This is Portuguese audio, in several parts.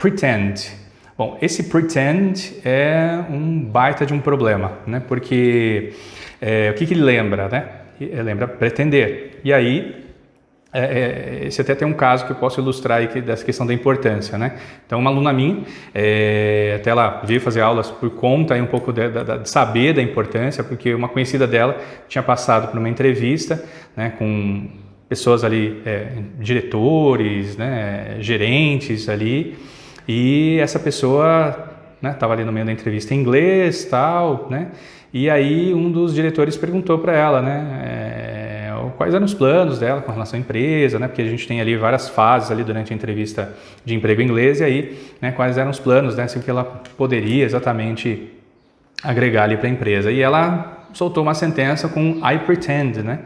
Pretend. Bom, esse pretend é um baita de um problema, né? Porque o que ele lembra, né? Lembra pretender. E aí, esse até tem um caso que eu posso ilustrar aí dessa questão da importância, né? Então, uma aluna minha, até ela veio fazer aulas por conta aí um pouco de saber da importância, porque uma conhecida dela tinha passado por uma entrevista, né, com pessoas ali, diretores, né, gerentes ali, e essa pessoa, né, estava ali no meio da entrevista em inglês, tal, né? E aí um dos diretores perguntou para ela, né, quais eram os planos dela com relação à empresa, né? Porque a gente tem ali várias fases ali durante a entrevista de emprego em inglês, e aí, né, quais eram os planos, né? Assim, o que ela poderia exatamente agregar ali para a empresa. E ela soltou uma sentença com I pretend, né?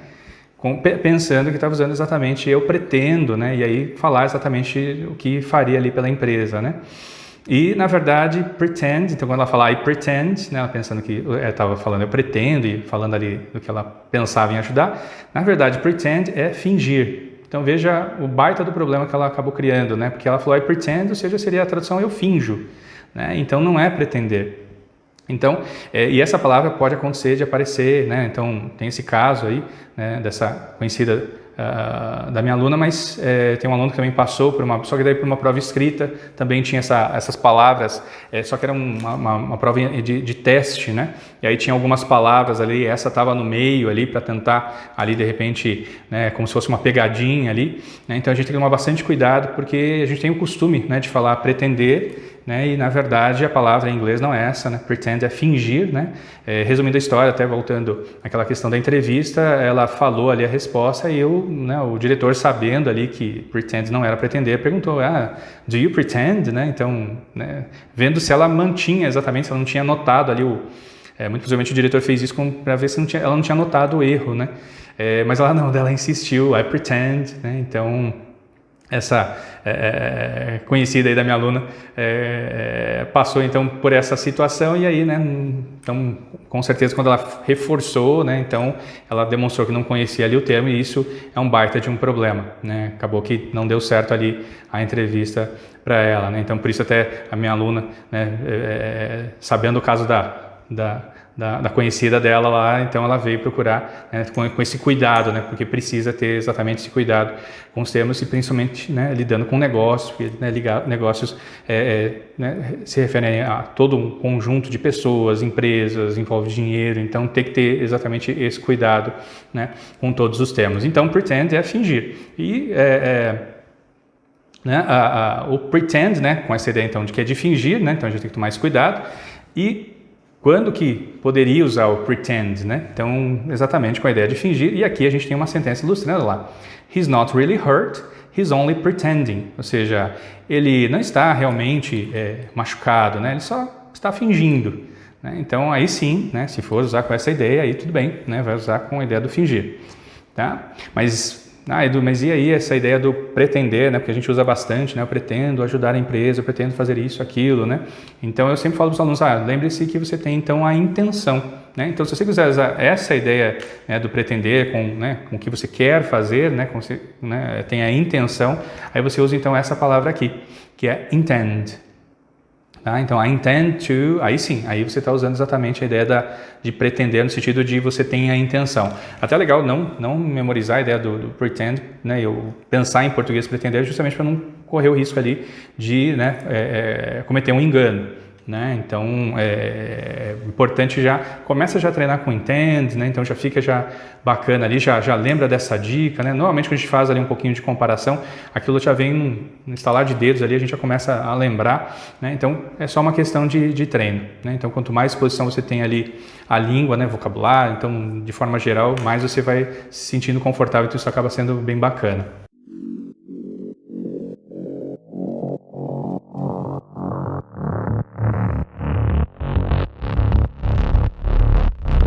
Pensando que estava usando exatamente eu pretendo, né? E aí falar exatamente o que faria ali pela empresa, né? E, na verdade, pretend, então quando ela fala I pretend, né, ela pensando que estava falando eu pretendo e falando ali do que ela pensava em ajudar, na verdade, pretend é fingir. Então veja o baita do problema que ela acabou criando, né? Porque ela falou I pretend, ou seja, seria a tradução eu finjo, né? Então não é pretender. Então, e essa palavra pode acontecer de aparecer, né? Então tem esse caso aí, né, dessa conhecida da minha aluna, mas tem um aluno que também passou por só que daí por uma prova escrita, também tinha essas palavras, só que era uma prova de teste, né? E aí tinha algumas palavras ali, essa estava no meio ali para tentar ali de repente, né, como se fosse uma pegadinha ali, né? Então a gente tem que tomar bastante cuidado, porque a gente tem o costume, né, de falar pretender, né, e na verdade a palavra em inglês não é essa, né? Pretend é fingir, né? Resumindo a história, até voltando àquela questão da entrevista, ela falou ali a resposta e né, o diretor, sabendo ali que pretend não era pretender, perguntou, do you pretend, né? Então, né, vendo se ela mantinha exatamente, se ela não tinha notado ali muito possivelmente o diretor fez isso para ver se ela não tinha notado o erro, né? Mas ela insistiu, I pretend, né? Então essa conhecida aí da minha aluna passou então por essa situação, e aí, né, então com certeza quando ela reforçou, né, então ela demonstrou que não conhecia ali o termo, e isso é um baita de um problema, né? Acabou que não deu certo ali a entrevista para ela, né? Então por isso até a minha aluna, né, sabendo o caso da conhecida dela lá, então ela veio procurar, né, com esse cuidado, né, porque precisa ter exatamente esse cuidado com os termos, e principalmente, né, lidando com negócios, porque, né, negócios né, se referem a todo um conjunto de pessoas, empresas, envolve dinheiro, então tem que ter exatamente esse cuidado, né, com todos os termos. Então pretend é fingir, e né, o pretend, né, com essa ideia então de que é de fingir, né, então a gente tem que tomar esse cuidado. E quando que poderia usar o pretend, né? Então, exatamente com a ideia de fingir, e aqui a gente tem uma sentença ilustrando lá. He's not really hurt, he's only pretending. Ou seja, ele não está realmente machucado, né? Ele só está fingindo, né? Então, aí sim, né, se for usar com essa ideia, aí tudo bem, né? Vai usar com a ideia do fingir, tá? Mas Edu, mas e aí essa ideia do pretender, né? Porque a gente usa bastante, né? Eu pretendo ajudar a empresa, eu pretendo fazer isso, aquilo, né? Então eu sempre falo para os alunos, lembre-se que você tem então a intenção, né? Então se você quiser usar essa ideia, né, do pretender com o que você quer fazer, né? Com você, né, tem a intenção, aí você usa então essa palavra aqui, que é intend. Tá? Então, I intend to, aí sim, aí você está usando exatamente a ideia de pretender, no sentido de você tem a intenção. Até legal não memorizar a ideia do pretend, né? Eu pensar em português pretender justamente para não correr o risco ali de, né, cometer um engano, né? Então é importante começa a treinar com intend, né? Então já fica bacana ali, já lembra dessa dica, né? Normalmente quando a gente faz ali um pouquinho de comparação, aquilo já vem no instalar de dedos ali, a gente já começa a lembrar, né? Então é só uma questão de treino, né? Então quanto mais exposição você tem ali a língua, né, vocabulário, então de forma geral, mais você vai se sentindo confortável, então isso acaba sendo bem bacana.